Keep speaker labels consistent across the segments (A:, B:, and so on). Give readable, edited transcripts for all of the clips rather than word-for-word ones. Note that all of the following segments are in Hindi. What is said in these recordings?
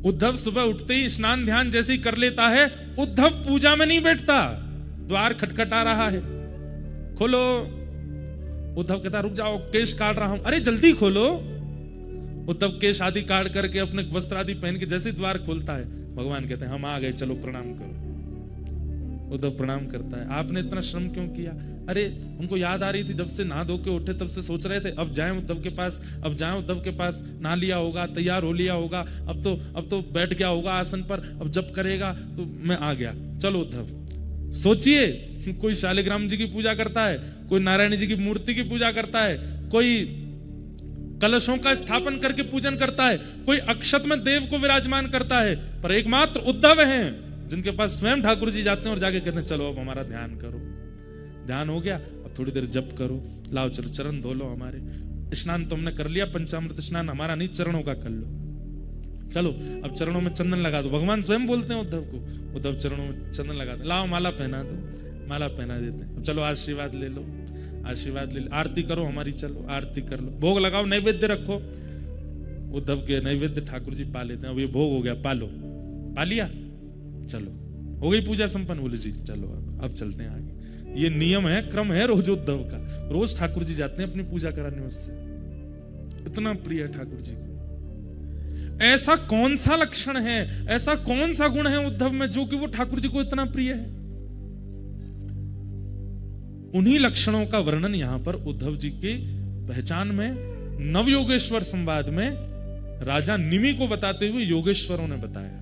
A: उद्धव सुबह उठते ही स्नान ध्यान जैसे ही कर लेता है, उद्धव पूजा में नहीं बैठता, द्वार खटखटा रहा है, खोलो। उद्धव कहता रुक जाओ, केश काट रहा हूं। अरे जल्दी खोलो। उद्धव केश आदि काट करके अपने वस्त्र आदि पहन के जैसे द्वार खोलता है, भगवान कहते हैं हम आ गए, चलो प्रणाम करो। उद्धव प्रणाम करता है, आपने इतना श्रम क्यों किया? अरे उनको याद आ रही थी, जब से नहा धो के उठे तब से सोच रहे थे अब जाएं उद्धव के पास, अब जाएं उद्धव के पास, नहा लिया होगा, तैयार हो लिया होगा, अब तो बैठ गया होगा आसन पर, अब जब करेगा तो मैं आ गया, चलो उद्धव। सोचिए, कोई शालिग्राम जी की पूजा करता है, कोई नारायण जी की मूर्ति की पूजा करता है, कोई कलशों का स्थापन करके पूजन करता है, कोई अक्षत में देव को विराजमान करता है, पर एकमात्र उद्धव हैं जिनके पास स्वयं ठाकुर जी जाते हैं और जाके कहते हैं चलो अब हमारा ध्यान करो। ध्यान हो गया, अब थोड़ी देर जप करो, लाओ चलो चरण धो लो हमारे। स्नान तो हमने कर लिया, पंचामृत स्नान हमारा नहीं, चरणों का कर लो। चलो अब चरणों में चंदन लगा दो। भगवान स्वयं बोलते हैं उद्धव को, उद्धव चरणों में चंदन लगा दो, लाओ माला पहना दो, माला पहना देते हैं। अब चलो आशीर्वाद ले लो, आशीर्वाद ले लो, आरती करो हमारी, चलो आरती कर लो, भोग लगाओ, नैवेद्य रखो। उद्धव के नैवेद्य ठाकुर जी पा लेते हैं। अब ये भोग हो गया, पालो, पा लिया, चलो हो गई पूजा संपन्न। बोले जी चलो अब चलते हैं आगे। ये नियम है, क्रम है रोज उद्धव का, रोज ठाकुर जी जाते हैं अपनी पूजा कराने, उससे इतना प्रिय है ठाकुर जी को। ऐसा कौन सा लक्षण है, ऐसा कौन सा गुण है उद्धव में जो कि वो ठाकुर जी को इतना प्रिय है? उन्हीं लक्षणों का वर्णन यहां पर उद्धव जी की पहचान में नवयोगेश्वर संवाद में राजा निमि को बताते हुए योगेश्वरों ने बताया।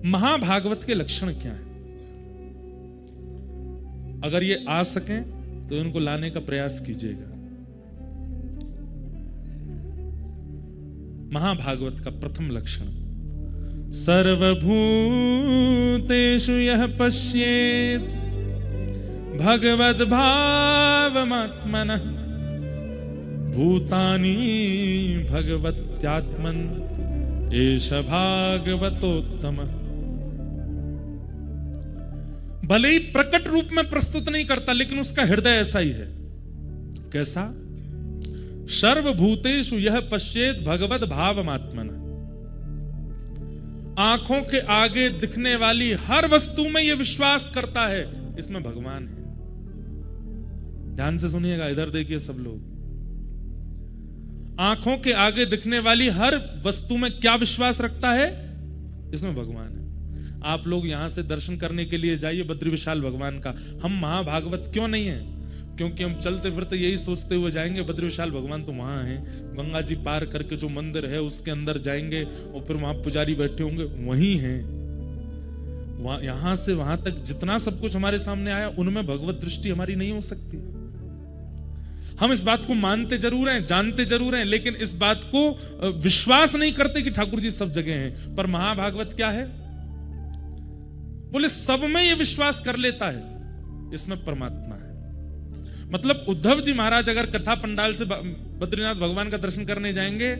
A: महाभागवत के लक्षण क्या है? अगर ये आ सकें तो इनको लाने का प्रयास कीजिएगा। महाभागवत का प्रथम लक्षण, सर्वभूतेषु यः पश्येत् भगवद् भावमात्मनः भूतानि भगवत्यात्मन् एष भागवतोत्तमः। भले ही प्रकट रूप में प्रस्तुत नहीं करता, लेकिन उसका हृदय ऐसा ही है। कैसा? सर्वभूतेषु यः पश्येत् भगवद् भावमात्मनः। आंखों के आगे दिखने वाली हर वस्तु में यह विश्वास करता है इसमें भगवान है। ध्यान से सुनिएगा, इधर देखिए सब लोग। आंखों के आगे दिखने वाली हर वस्तु में क्या विश्वास रखता है? इसमें भगवान है। आप लोग यहां से दर्शन करने के लिए जाइए बद्री विशाल भगवान का। हम महाभागवत क्यों नहीं है? क्योंकि हम चलते फिरते यही सोचते हुए जाएंगे बद्री विशाल भगवान तो वहां है, गंगा जी पार करके जो मंदिर है उसके अंदर जाएंगे और फिर वहां पुजारी बैठे होंगे, वहीं है। यहां से वहां तक जितना सब कुछ हमारे सामने आया, उनमें भगवत दृष्टि हमारी नहीं हो सकती। हम इस बात को मानते जरूर हैं, जानते जरूर हैं, लेकिन इस बात को विश्वास नहीं करते कि ठाकुर जी सब जगह हैं। पर महाभागवत क्या है? बोले सब में ये विश्वास कर लेता है इसमें परमात्मा है। मतलब उद्धव जी महाराज अगर कथा पंडाल से बद्रीनाथ भगवान का दर्शन करने जाएंगे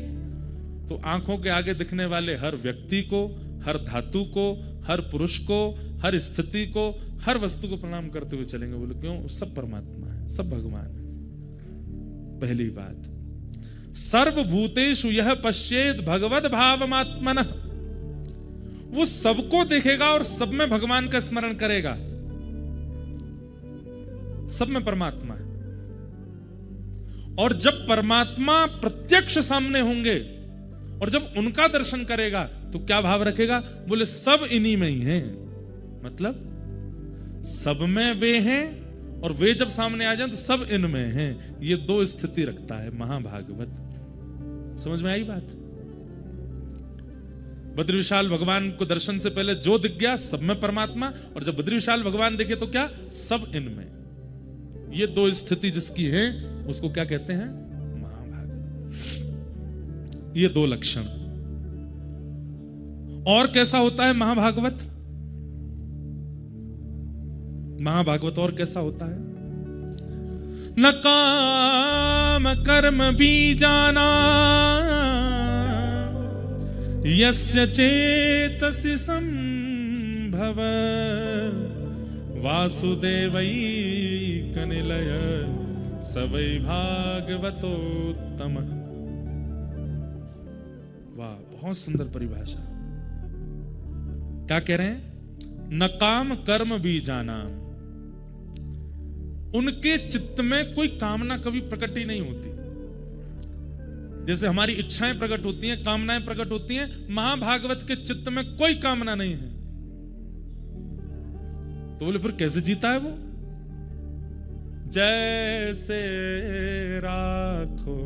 A: तो आंखों के आगे दिखने वाले हर व्यक्ति को, हर धातु को, हर पुरुष को, हर स्थिति को, हर वस्तु को प्रणाम करते हुए चलेंगे। बोले क्यों? सब परमात्मा है, सब भगवान है। पहली बात, सर्वभूतेषु यः पश्येत् भगवद् भावमात्मनः। वो सबको देखेगा और सब में भगवान का स्मरण करेगा। सब में परमात्मा है। और जब परमात्मा प्रत्यक्ष सामने होंगे और जब उनका दर्शन करेगा तो क्या भाव रखेगा? बोले सब इन्हीं में ही हैं। मतलब सब में वे हैं और वे जब सामने आ जाएं तो सब इनमें हैं। ये दो स्थिति रखता है महाभागवत। समझ में आई बात? बद्री विशाल भगवान को दर्शन से पहले जो दिख गया सब में परमात्मा, और जब बद्री विशाल भगवान देखे तो क्या? सब इनमें। ये दो स्थिति जिसकी है उसको क्या कहते हैं? महाभागवत। ये दो लक्षण। और कैसा होता है महाभागवत? महाभागवत और कैसा होता है? न काम कर्म बीजाना यस्य चेतसि संभव वासुदेवैकनिलय स वै भागवतोत्तम। वाह, बहुत सुंदर परिभाषा। क्या कह रहे हैं? न काम कर्म भी जाना, उनके चित्त में कोई कामना कभी प्रकट ही नहीं होती। जैसे हमारी इच्छाएं प्रकट होती हैं, कामनाएं प्रकट होती हैं, महाभागवत के चित्त में कोई कामना नहीं है। तो बोले फिर कैसे जीता है वो? जैसे राखो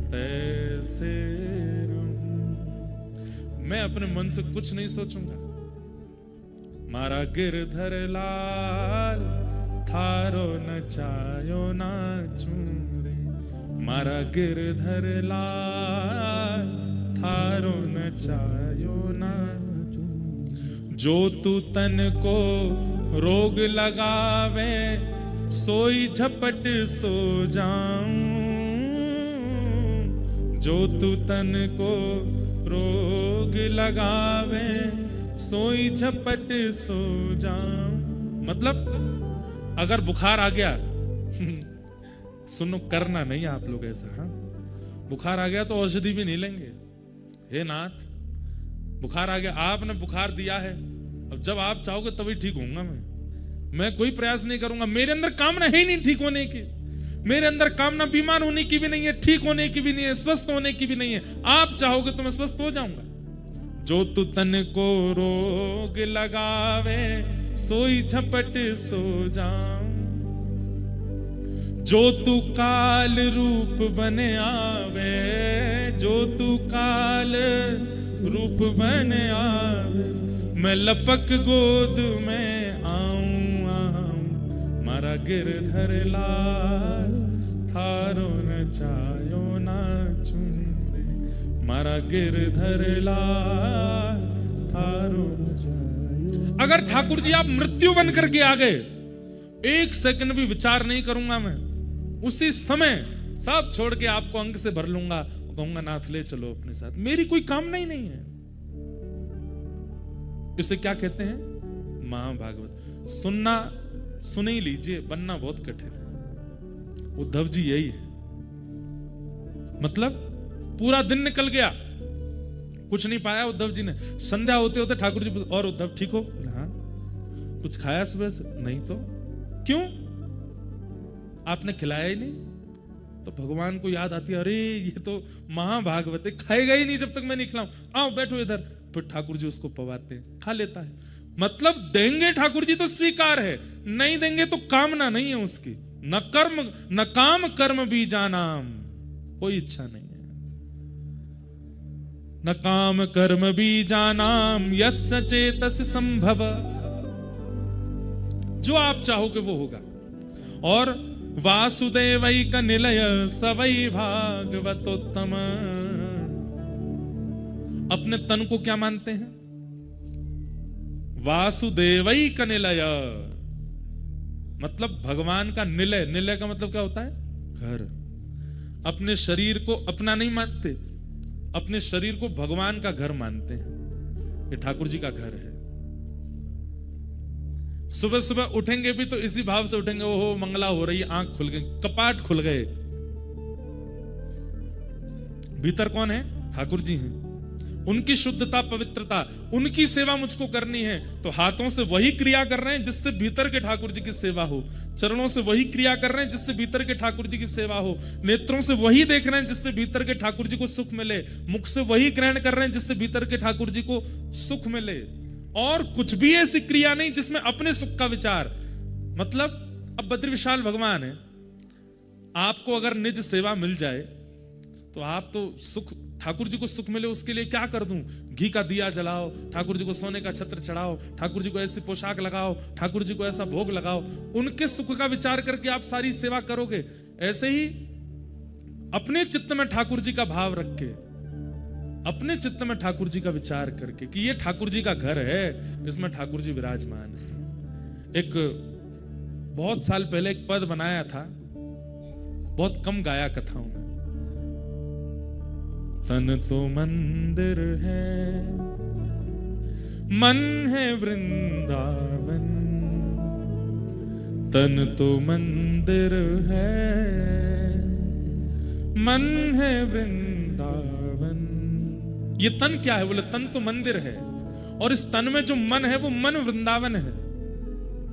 A: तैसे रहूं, मैं अपने मन से कुछ नहीं सोचूंगा। मारा गिरधर लाल थारो नचायो नाचूं रे, मारा गिरधर लाल थारो नचायो नाचूं। जो तू तन को रोग लगावे, सोई झपट सो जाऊं। जो तू तन को रोग लगावे, सोई झपट सो जाऊं। मतलब अगर बुखार आ गया सुनो, करना नहीं आप लोग ऐसा। हाँ, बुखार आ गया तो औषधि भी नहीं लेंगे। हे नाथ, बुखार आ गया, आपने बुखार दिया है, अब जब आप चाहोगे तभी ठीक होऊंगा मैं कोई प्रयास नहीं करूंगा। मेरे अंदर कामना है ही नहीं ठीक होने की। मेरे अंदर कामना बीमार होने की भी नहीं है, ठीक होने की भी नहीं है, स्वस्थ होने की भी नहीं है। आप चाहोगे तो मैं स्वस्थ हो जाऊंगा। जो तू तन को रोग लगावे, सोई झपट सो जाऊं। जो तू काल रूप बने आवे, जो तू काल रूप बने आवे, मैं लपक गोद में आऊं आऊं। मारा गिरधर लाल थारो नचायो नाचूं रे, मारा गिरधर लाल थारो नचायो। अगर ठाकुर जी आप मृत्यु बन करके आ गए, एक सेकंड भी विचार नहीं करूंगा मैं, उसी समय सब छोड़ के आपको अंग से भर लूंगा, कहूंगा नाथ ले चलो अपने साथ। मेरी कोई कामना ही नहीं है। इसे क्या कहते हैं? महाभागवत। सुनना सुन ही लीजिए, बनना बहुत कठिन है। उद्धव जी यही है। मतलब पूरा दिन निकल गया, कुछ नहीं पाया उद्धव जी ने। संध्या होते होते ठाकुर जी, और उद्धव ठीक हो? हाँ। कुछ खाया सुबह से? नहीं। तो क्यों? आपने खिलाया ही नहीं। तो भगवान को याद आती है, अरे ये तो महाभागवत है, खाएगा ही नहीं जब तक मैं नहीं खिलाऊं। आओ बैठो इधर। फिर ठाकुर जी उसको पवाते हैं, खा लेता है। मतलब देंगे ठाकुर जी तो स्वीकार है, नहीं देंगे तो कामना नहीं है उसकी। न कर्म न काम कर्म बीजानाम, कोई इच्छा नहीं है। न काम कर्म बीजानाम यस्य चेतस संभव। जो आप चाहोगे वो होगा। और वासुदेवैक निलय सवै भागवतोत्तम। अपने तन को क्या मानते हैं? वासुदेवैक निलय, मतलब भगवान का निलय। निलय का मतलब क्या होता है? घर। अपने शरीर को अपना नहीं मानते, अपने शरीर को भगवान का घर मानते हैं। ये ठाकुर जी का घर है। सुबह सुबह उठेंगे भी तो इसी भाव से उठेंगे, ओहो मंगला हो रही, आंख खुल गई, कपाट खुल गए। भीतर कौन है? ठाकुर जी हैं। उनकी शुद्धता, पवित्रता, उनकी सेवा मुझको करनी है, तो हाथों से वही क्रिया कर रहे हैं जिससे भीतर के ठाकुर जी की सेवा हो। चरणों से वही क्रिया कर रहे हैं जिससे भीतर के ठाकुर जी की सेवा हो। नेत्रों से वही देख रहे हैं जिससे भीतर के ठाकुर जी को सुख मिले। मुख से वही ग्रहण कर रहे हैं जिससे भीतर के ठाकुर जी को सुख मिले। और कुछ भी ऐसी क्रिया नहीं जिसमें अपने सुख का विचार। मतलब अब बद्री विशाल भगवान है, आपको अगर निज सेवा मिल जाए तो आप तो सुख, ठाकुर जी को सुख मिले उसके लिए क्या कर दूं? घी का दिया जलाओ, ठाकुर जी को सोने का छत्र चढ़ाओ, ठाकुर जी को ऐसी पोशाक लगाओ, ठाकुर जी को ऐसा भोग लगाओ। उनके सुख का विचार करके आप सारी सेवा करोगे। ऐसे ही अपने चित्त में ठाकुर जी का भाव रख के, अपने चित्त में ठाकुर जी का विचार करके कि ये ठाकुर जी का घर है, इसमें ठाकुर जी विराजमान है। एक बहुत साल पहले एक पद बनाया था, बहुत कम गाया कथाओं में। तन तो मंदिर है, मन है वृंदावन। तन तो मंदिर है, मन है वृंदावन। ये तन क्या है? बोले तन तो मंदिर है, और इस तन में जो मन है वो मन वृंदावन है।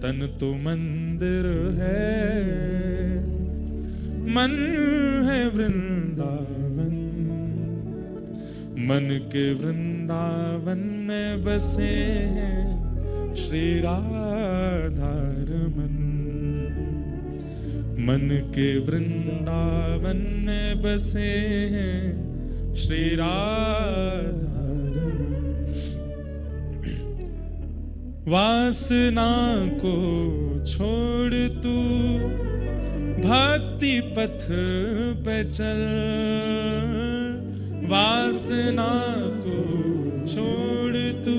A: तन तो मंदिर है, मन है वृंदावन, मन के वृंदावन में बसे हैं श्री राधारमन। मन के वृंदावन में बसे हैं श्री राधारमन। वासना को छोड़ तू भक्ति पथ पे चल, वासना को छोड़ तू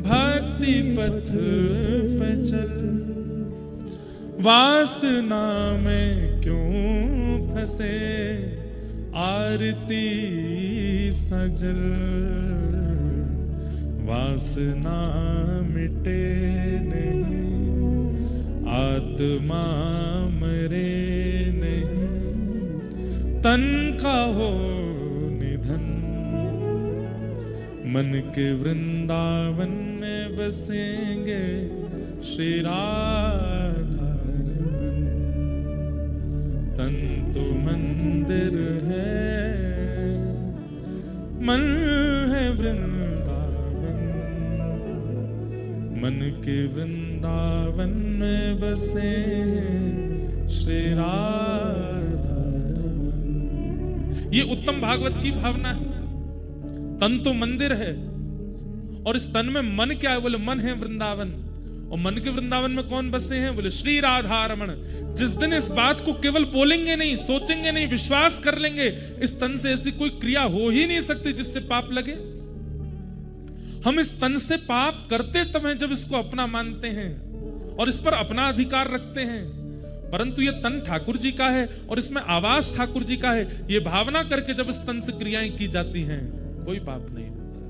A: भक्ति पथ पे चल। वासना में क्यों फंसे आरती सजल, वासना मिटे नहीं आत्मा मरे नहीं, तन का हो निधन। मन के वृंदावन में बसेंगे श्री राधारमन। तन तो मंदिर है, मन है वृंदावन, मन के वृंदावन में बसे श्री राधारमन। ये उत्तम भागवत की भावना है। तन तो मंदिर है, और इस तन में मन क्या है? बोले मन है वृंदावन, और मन के वृंदावन में कौन बसे हैं? बोले श्री राधारमण। जिस दिन इस बात को केवल बोलेंगे नहीं, सोचेंगे नहीं, विश्वास कर लेंगे, इस तन से ऐसी कोई क्रिया हो ही नहीं सकती जिससे पाप लगे। हम इस तन से पाप करते तब हैं जब इसको अपना मानते हैं और इस पर अपना अधिकार रखते हैं। परंतु ये तन ठाकुर जी का है और इसमें आवास ठाकुर जी का है, ये भावना करके जब इस तन से क्रियाएं की जाती हैं, कोई पाप नहीं होता।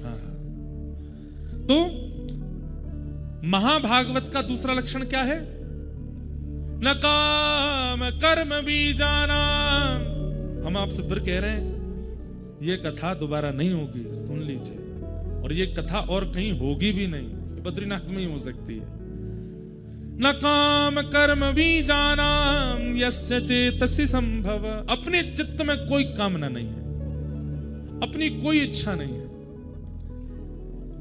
A: हाँ। तो महाभागवत का दूसरा लक्षण क्या है? न काम कर्म बीजाना। हम आपसे फिर कह रहे हैं, ये कथा दोबारा नहीं होगी, सुन लीजिए। और ये कथा और कहीं होगी भी नहीं, बद्रीनाथ में ही हो सकती है। न काम कर्म बीजाना यस्य चेतसि संभव। अपने चित्त में कोई कामना नहीं है, अपनी कोई इच्छा नहीं है।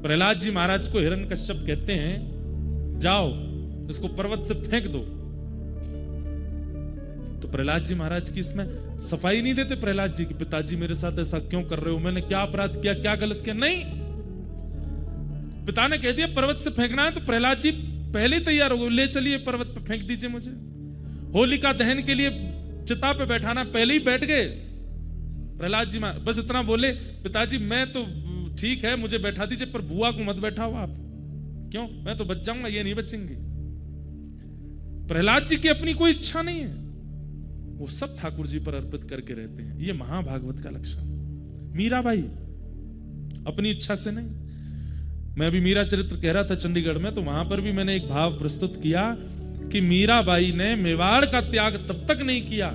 A: प्रहलाद जी महाराज को हिरण्यकश्यप कहते हैं, जाओ इसको पर्वत से फेंक दो। तो प्रहलाद जी महाराज की इसमें सफाई नहीं देते। प्रहलाद जी की, पिताजी मेरे साथ ऐसा क्यों कर रहे हो, मैंने क्या अपराध किया, क्या गलत किया? नहीं, पिता ने कह दिया पर्वत से फेंकना है, तो प्रहलाद जी पहले तैयार हो गए, ले चलिए पर्वत पे फेंक दीजिए मुझे। होलिका दहन के लिए चिता पे बैठाना, पहले ही बैठ गए प्रहलाद जी। बस इतना बोले, पिताजी मैं तो ठीक है मुझे बैठा दीजिए, पर बुआ को मत बैठाओ आप। क्यों? मैं तो बच जाऊंगा, ये नहीं बचेंगे। प्रहलाद जी की अपनी कोई इच्छा नहीं है, वो सब ठाकुर जी पर अर्पित करके रहते हैं। ये महाभागवत का लक्षण। मीराबाई अपनी इच्छा से नहीं। मैं अभी मीरा चरित्र कह रहा था चंडीगढ़ में, तो वहां पर भी मैंने एक भाव प्रस्तुत किया कि मीराबाई ने मेवाड़ का त्याग तब तक नहीं किया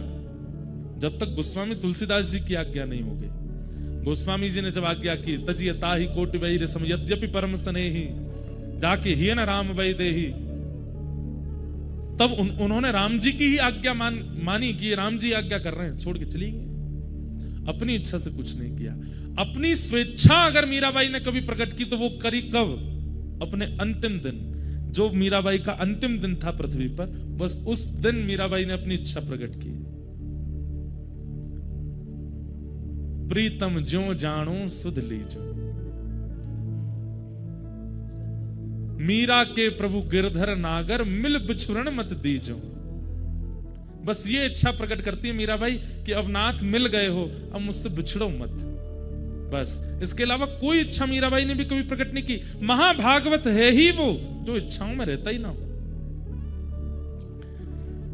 A: जब तक गोस्वामी तुलसीदास जी की आज्ञा नहीं हो गई। गोस्वामी जी ने जब आज्ञा की, तजियता ही कोटि वही रसम यद्यपि परम स्नेही जाके ही न राम वही देही, तब उन्होंने राम जी की ही आज्ञा मानी कि राम जी आज्ञा कर रहे हैं, छोड़ के चली गई। अपनी इच्छा से कुछ नहीं किया। अपनी स्वेच्छा अगर मीराबाई ने कभी प्रकट की तो वो करी कब? अपने अंतिम दिन, जो मीराबाई का अंतिम दिन था पृथ्वी पर, बस उस दिन मीराबाई ने अपनी इच्छा प्रकट की। प्रीतम ज्यों जानो सुध लीजो, मीरा के प्रभु गिरधर नागर मिल बिछुरण मत दीजो। बस ये इच्छा प्रकट करती है मीराबाई कि अब नाथ मिल गए हो, अब मुझसे बिछड़ो मत। बस इसके अलावा कोई इच्छा मीराबाई ने भी कभी प्रकट नहीं की। महाभागवत है ही वो जो इच्छाओं में रहता ही ना हो।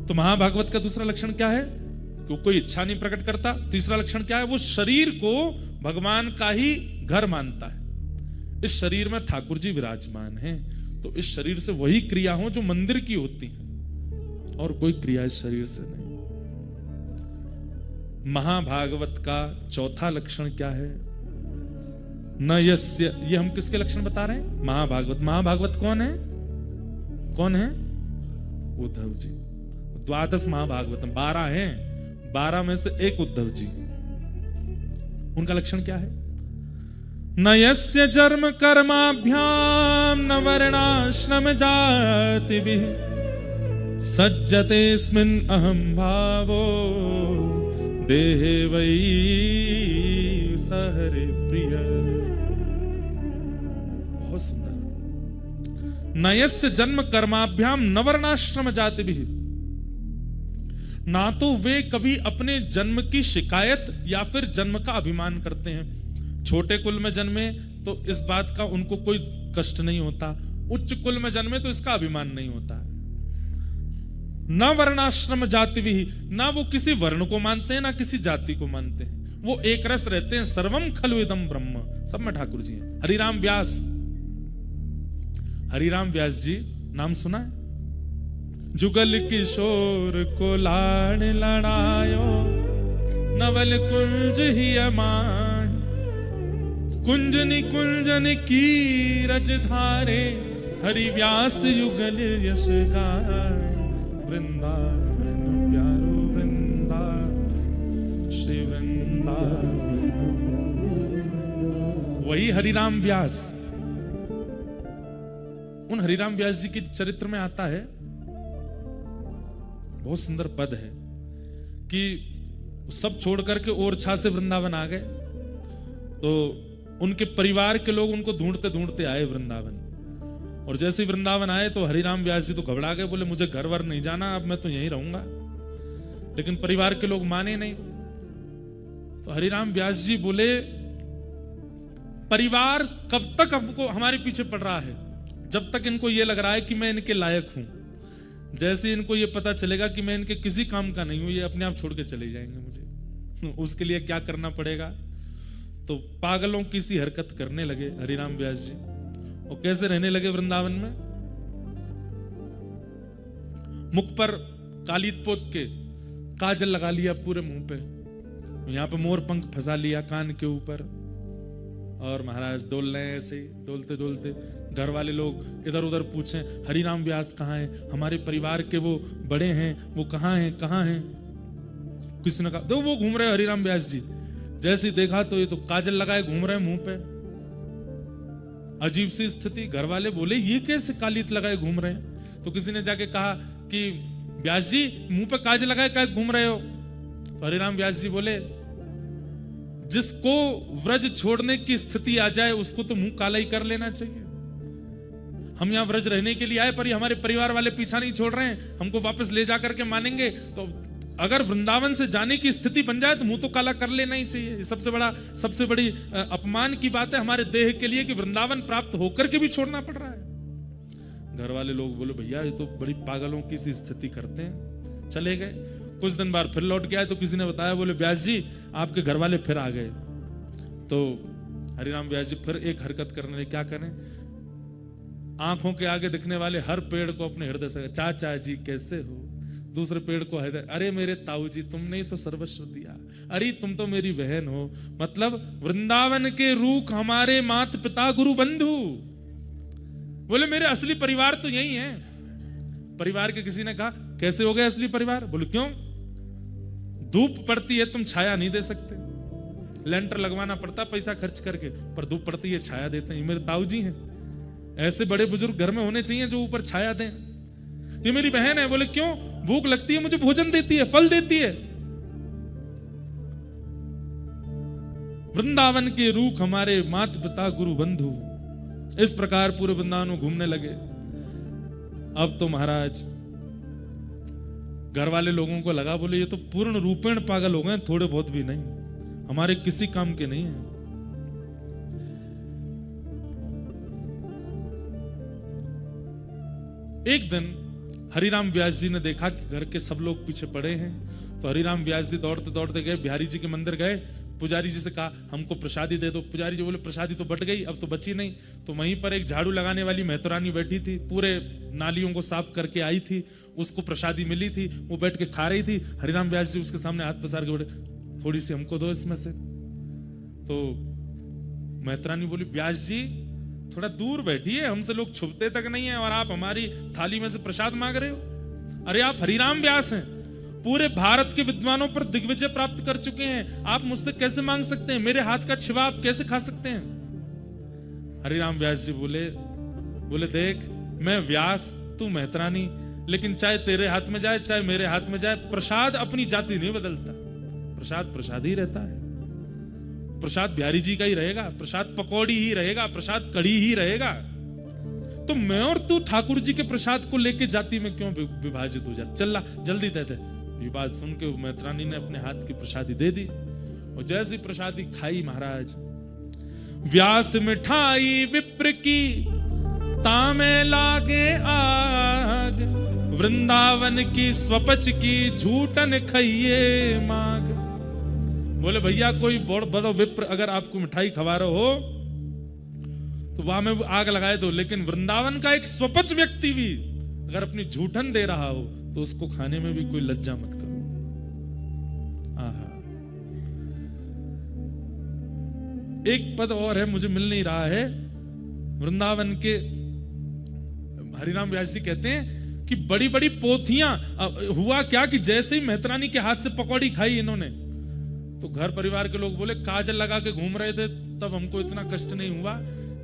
A: तो महाभागवत का दूसरा लक्षण क्या है? कि कोई इच्छा नहीं प्रकट करता। तीसरा लक्षण क्या है? वो शरीर को भगवान का ही घर मानता है। इस शरीर में ठाकुर जी विराजमान हैं, तो इस शरीर से वही क्रिया हो जो मंदिर की होती है, और कोई क्रिया इस शरीर से नहीं। महाभागवत का चौथा लक्षण क्या है? न यस्य, ये हम किसके लक्षण बता रहे हैं? महाभागवत। महाभागवत कौन है? कौन है? उद्धव जी। द्वादश महाभागवतम 12 हैं, 12 में से एक उद्धव जी। उनका लक्षण क्या है? न यस्य जन्म कर्माभ्याम न वर्णाश्रम जातिभिः सज्जतेऽस्मिन् अहं भावो देहे वै सहरे प्रिय। बहुत सुंदर। नयस्य जन्म कर्माभ्याम न वर्णाश्रम जातिभिः, ना तो वे कभी अपने जन्म की शिकायत या फिर जन्म का अभिमान करते हैं। छोटे कुल में जन्मे तो इस बात का उनको कोई कष्ट नहीं होता, उच्च कुल में जन्मे तो इसका अभिमान नहीं होता। न वर्णाश्रम जाति भी, ना वो किसी वर्ण को मानते हैं ना किसी जाति को मानते हैं। वो एक रस रहते हैं। सर्वम खलु इदम ब्रह्म, सब में ठाकुर जी हैं। हरिराम व्यास, हरिराम व्यास जी नाम सुना है? जुगल किशोर को लाड़ लड़ायो नवल कुंज ही अमाय, कुंज निकुंजन की रज धारे हरि व्यास युगल यश गाय। वृंदावन प्यारो वृंदावन श्री वृंदावन। वही हरिराम व्यास। उन हरिराम व्यास जी के चरित्र में आता है, बहुत सुंदर पद है कि सब छोड़ करके ओरछा से वृंदावन आ गए, तो उनके परिवार के लोग उनको ढूंढते ढूंढते आए वृंदावन। और जैसे ही वृंदावन आए तो हरिराम व्यास जी तो घबरा गए, बोले मुझे घर वर नहीं जाना, अब मैं तो यहीं रहूंगा। लेकिन परिवार के लोग माने नहीं। तो हरिराम व्यास जी बोले, परिवार कब तक हमको हमारे पीछे पड़ रहा है? जब तक इनको ये लग रहा है कि मैं इनके लायक हूं। जैसे इनको ये पता चलेगा कि मैं इनके किसी काम का नहीं हूं, ये अपने आप छोड़ के चले जाएंगे मुझे। उसके लिए क्या करना पड़ेगा? तो पागलों की सी हरकत करने लगे हरिराम व्यास जी। और कैसे रहने लगे वृंदावन में? मुख पर कालीत पोत के काजल लगा लिया पूरे मुंह पे, यहां पे मोर पंख फंसा लिया कान के ऊपर, और महाराज डोल रहे हैं ऐसे डोलते डोलते। घर वाले लोग इधर उधर पूछें, हरिराम व्यास कहाँ हैं? हमारे परिवार के वो बड़े हैं, वो कहाँ हैं? कहाँ हैं? किसी ने कहा दो वो घूम रहे हरिराम व्यास जी। जैसे देखा तो ये तो काजल लगाए घूम रहे मुंह पे। अजीब सी स्थिति। घर वाले बोले ये कैसे कालीत लगाए घूम रहे हैं? तो किसी ने जाके कहा कि व्यास जी मुंह पे काजल लगाए क्या घूम रहे हो? तो हरिराम व्यास जी बोले, जिसको व्रज छोड़ने की स्थिति आ जाए उसको तो मुंह काला ही कर लेना चाहिए। हम यहाँ व्रज रहने के लिए आए, पर ये हमारे परिवार वाले पीछा नहीं छोड़ रहे हैं, हमको वापस ले जा करके मानेंगे। तो अगर वृंदावन से जाने की स्थिति बन जाए तो मुंह तो काला कर लेना ही चाहिए। सबसे बड़ी अपमान की बात है हमारे देह के लिए कि वृंदावन प्राप्त होकर के भी छोड़ना पड़ रहा है। घर वाले लोग बोले भैया ये तो बड़ी पागलों की सी स्थिति करते हैं। चले गए। कुछ दिन बाद फिर लौट के आए तो किसी ने बताया, बोले व्यास जी आपके घर वाले फिर आ गए। तो हरिराम व्यास जी फिर एक हरकत करने लगे। क्या करें? आंखों के आगे दिखने वाले हर पेड़ को अपने हृदय से, चाचा जी कैसे हो? दूसरे पेड़ को हृदय, अरे मेरे ताऊ जी तुमने ही तो सर्वस्व दिया, अरे तुम तो मेरी बहन हो। मतलब वृंदावन के रूख हमारे माता पिता गुरु बंधु। बोले मेरे असली परिवार तो यही है। परिवार के किसी ने कहा कैसे हो गए असली परिवार? बोले क्यों? धूप पड़ती है तुम छाया नहीं दे सकते, लेंटर लगवाना पड़ता पैसा खर्च करके, पर धूप पड़ती है छाया देते हैं। मेरे ताऊ जी हैं। ऐसे बड़े बुजुर्ग घर में होने चाहिए जो ऊपर छाया दें। ये मेरी बहन है। बोले क्यों? भूख लगती है मुझे भोजन देती है, फल देती है। वृंदावन के रूख हमारे माता पिता गुरु बंधु। इस प्रकार पूरे वृंदावन में घूमने लगे। अब तो महाराज घर वाले लोगों को लगा, बोले ये तो पूर्ण रूपेण पागल हो गए, थोड़े बहुत भी नहीं, हमारे किसी काम के नहीं है। एक दिन हरिराम व्यास जी ने देखा कि घर के सब लोग पीछे पड़े हैं, तो हरिराम व्यास जी दौड़ते दौड़ते गए, बिहारी जी के मंदिर गए, पुजारी जी से कहा हमको प्रसादी दे दो। पुजारी जी बोले प्रसादी तो बट गई, अब तो बची नहीं। तो वहीं पर एक झाड़ू लगाने वाली मेहतरानी बैठी थी, पूरे नालियों को साफ करके आई थी, उसको प्रसादी मिली थी, वो बैठ के खा रही थी। हरिराम व्यास जी उसके सामने हाथ पसार के बोले थोड़ी सी हमको दो इसमें से। तो मैत्रानी बोली, व्यास जी थोड़ा दूर बैठिए, हमसे लोग छुपते तक नहीं है और आप हमारी थाली में से प्रसाद मांग रहे हो। अरे आप हरिराम व्यास हैं, पूरे भारत के विद्वानों पर दिग्विजय प्राप्त कर चुके हैं, आप मुझसे कैसे मांग सकते हैं? मेरे हाथ का छिवा आप कैसे खा सकते हैं? हरिराम व्यास जी बोले देख, मैं व्यास, तू मैत्रानी, लेकिन चाहे तेरे हाथ में जाए चाहे मेरे हाथ में जाए, प्रसाद अपनी जाति नहीं बदलता। प्रसाद प्रसाद ही रहता है। प्रसाद बिहारी जी का ही रहेगा, प्रसाद पकौड़ी ही रहेगा, प्रसाद कढ़ी ही रहेगा। तो मैं और तू ठाकुर जी के प्रसाद को लेके जाति में क्यों विभाजित हो जाए? चल जल्दी दे दे। ये बात सुन के मैत्रानी ने अपने हाथ की प्रसादी दे दी और जैसी प्रसादी खाई महाराज, व्यास मिठाई विप्र की तामे लागे आग, वृंदावन की स्वपच की झूठन खइये माग। बोले भैया कोई बड़ा विप्र अगर आपको मिठाई खवा रहे हो तो वहां में आग लगाए दो, लेकिन वृंदावन का एक स्वपच व्यक्ति भी अगर अपनी झूठन दे रहा हो तो उसको खाने में भी कोई लज्जा मत करो। आहा, एक पद और है, मुझे मिल नहीं रहा है। वृंदावन के हरिराम व्यास जी कहते हैं कि बड़ी बड़ी पोथियां, हुआ क्या कि जैसे ही मैत्रानी के हाथ से पकौड़ी खाई इन्होंने, तो घर परिवार के लोग बोले काजल लगा के घूम रहे थे तब हमको इतना कष्ट नहीं हुआ,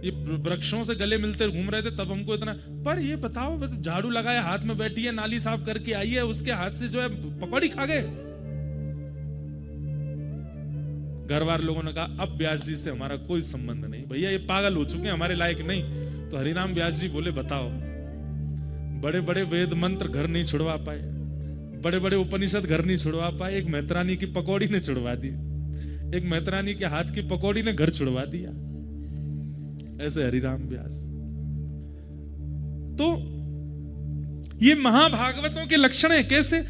A: ये वृक्षों से गले मिलते घूम रहे थे तब हमको इतना। पर ये बताओ, झाड़ू लगाया, हाथ में बैठी है, नाली साफ करके आई है, उसके हाथ से जो है पकौड़ी खा गए। घर वाले लोगों ने कहा अब व्यास जी से हमारा कोई संबंध नहीं, भैया ये पागल हो चुके हैं, हमारे लायक नहीं। तो हरिराम व्यास जी बोले बताओ, बड़े बड़े वेद मंत्र घर नहीं छुड़वा पाए, बड़े बड़े उपनिषद घर नहीं छुड़वा पाए, एक मैत्रानी की पकौड़ी ने छुड़वा दी, एक मैत्रानी के हाथ की पकौड़ी ने घर छुड़वा दिया। ऐसे हरिराम व्यास। तो ये महाभागवतों के लक्षण है। कैसे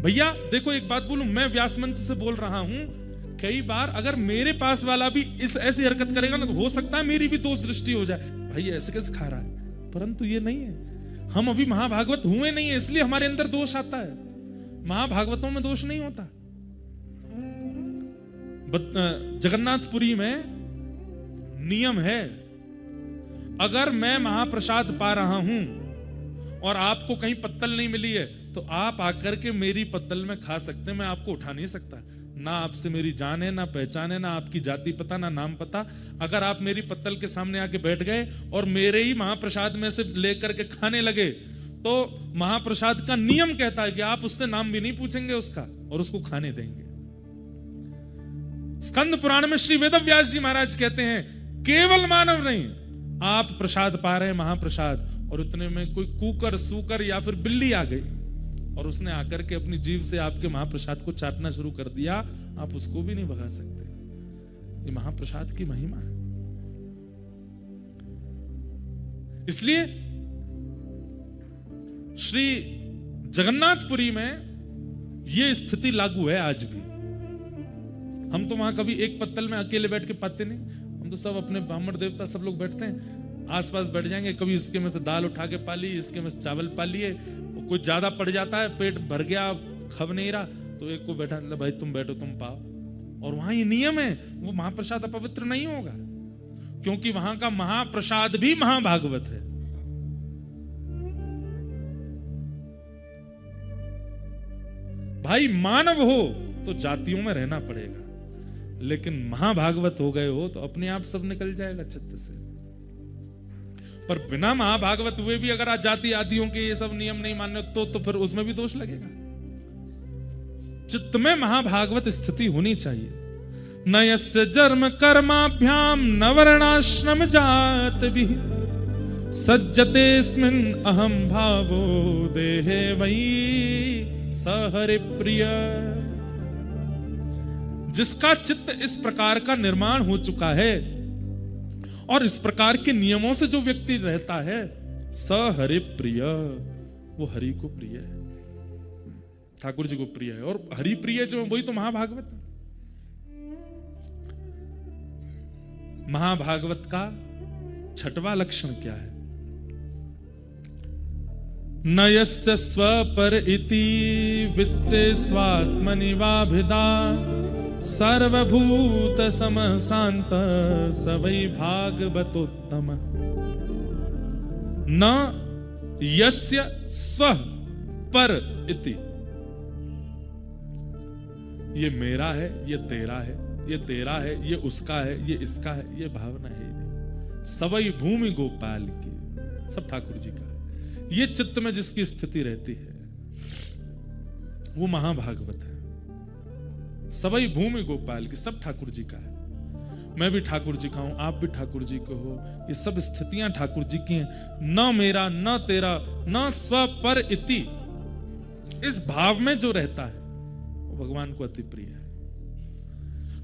A: भैया देखो, एक बात बोलूं, मैं व्यास मंच से बोल रहा हूं, कई बार अगर मेरे पास वाला भी इस ऐसी हरकत करेगा ना तो हो सकता है मेरी भी दोष दृष्टि हो जाए, भाई ऐसे कैसे खा रहा है। परंतु ये नहीं है, हम अभी महाभागवत हुए नहीं है, इसलिए हमारे अंदर दोष आता है। महाभागवतों में दोष नहीं होता। जगन्नाथपुरी में नियम है, अगर मैं महाप्रसाद पा रहा हूं और आपको कहीं पत्तल नहीं मिली है तो आप आकर के मेरी पत्तल में खा सकते हैं, मैं आपको उठा नहीं सकता। ना आपसे मेरी जान है, ना पहचान है, ना आपकी जाति पता, ना नाम पता। अगर आप मेरी पत्तल के सामने आके बैठ गए और मेरे ही महाप्रसाद में से लेकर के खाने लगे तो महाप्रसाद का नियम कहता है कि आप उससे नाम भी नहीं पूछेंगे उसका और उसको खाने देंगे। स्कंद पुराण में श्री वेदव्यास जी महाराज कहते हैं, केवल मानव नहीं, आप प्रसाद पा रहे हैं महाप्रसाद, और उतने में कोई कुकर सूकर या फिर बिल्ली आ गई और उसने आकर के अपनी जीभ से आपके महाप्रसाद को चाटना शुरू कर दिया, आप उसको भी नहीं भगा सकते। ये महाप्रसाद की महिमा है। इसलिए श्री जगन्नाथपुरी में यह स्थिति लागू है आज भी। हम तो वहां कभी एक पत्तल में अकेले बैठ के पाते नहीं, हम तो सब अपने ब्राह्मण देवता सब लोग बैठते हैं, आसपास बैठ जाएंगे, कभी इसके में से दाल उठा के पा ली, इसके में से चावल पा लिए, कुछ ज्यादा पड़ जाता है, पेट भर गया, खब नहीं रहा, तो एक को बैठा, भाई तुम बैठो तुम पाओ। और वहां ये नियम है, वो महाप्रसाद अपवित्र नहीं होगा, क्योंकि वहां का महाप्रसाद भी महाभागवत है। भाई मानव हो तो जातियों में रहना पड़ेगा, लेकिन महाभागवत हो गए हो तो अपने आप सब निकल जाएगा चित्त से। पर बिना महाभागवत हुए भी अगर आज जाति आदियों के ये सब नियम नहीं माने तो फिर उसमें भी दोष लगेगा। चित्त में महाभागवत स्थिति होनी चाहिए। न यस्य जन्म कर्माभ्याम न वर्णाश्रम जात भी सज्जतेस्मिन् अहम भावो देहे वही सहरि प्रिय। जिसका चित्त इस प्रकार का निर्माण हो चुका है और इस प्रकार के नियमों से जो व्यक्ति रहता है, स हरि प्रिय, वो हरि को प्रिय है, ठाकुर जी को प्रिय है। और हरि प्रिय जो वही तो महाभागवत है। महाभागवत का छठवां लक्षण क्या है? न यस्य स्वपर इति वित्ते स्वात्मनि वाभिदा सर्वभूत सम शांत सवै भागवतोत्तम न यस्य स्व पर इति। ये मेरा है, ये तेरा है, ये तेरा है, ये उसका है, ये इसका है, ये भावना है नहीं। सवई भूमि गोपाल की, सब ठाकुर जी का है। ये चित्त में जिसकी स्थिति रहती है वो महाभागवत है। सवई भूमि गोपाल की, सब ठाकुर जी का है। मैं भी ठाकुर जी का हूं, आप भी ठाकुर जी के हो। ये सब स्थितियां ठाकुर जी की हैं। न मेरा, न तेरा, न स्व पर इति। इस भाव में जो रहता है वो भगवान को अति प्रिय है।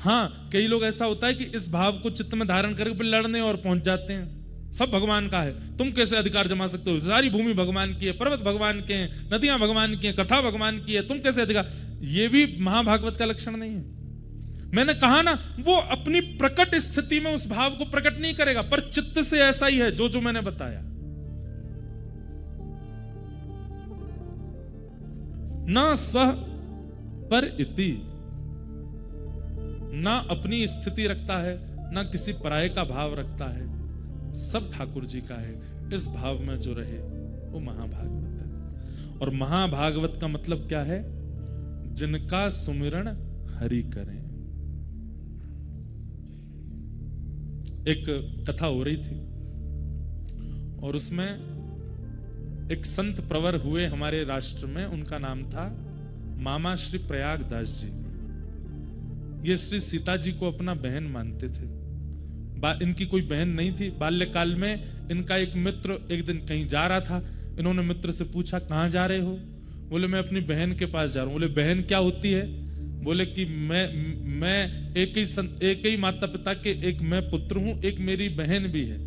A: हाँ, कई लोग ऐसा होता है कि इस भाव को चित्त में धारण करके लड़ने और पहुंच जाते हैं। सब भगवान का है, तुम कैसे अधिकार जमा सकते हो? सारी भूमि भगवान की है, पर्वत भगवान के हैं, नदियां भगवान की हैं, कथा भगवान की है, तुम कैसे अधिकार? ये भी महाभागवत का लक्षण नहीं है। मैंने कहा ना, वो अपनी प्रकट स्थिति में उस भाव को प्रकट नहीं करेगा, पर चित्त से ऐसा ही है जो जो मैंने बताया। न स्व पर इति, ना अपनी स्थिति रखता है, ना किसी पराये का भाव रखता है, सब ठाकुर जी का है। इस भाव में जो रहे वो महाभागवत है। और महाभागवत का मतलब क्या है? जिनका सुमिरन हरि करें। एक कथा हो रही थी और उसमें एक संत प्रवर हुए हमारे राष्ट्र में। उनका नाम था मामा श्री प्रयागदास जी। ये श्री सीता जी को अपना बहन मानते थे। इनकी कोई बहन नहीं थी। बाल्यकाल में इनका एक मित्र एक दिन कहीं जा रहा था। इन्होंने मित्र से पूछा, कहाँ जा रहे हो? बोले, मैं अपनी बहन के पास जा रहा हूँ। बोले, बहन क्या होती है? बोले कि मैं एक ही माता पिता के, एक मैं पुत्र हूं, एक मेरी बहन भी है।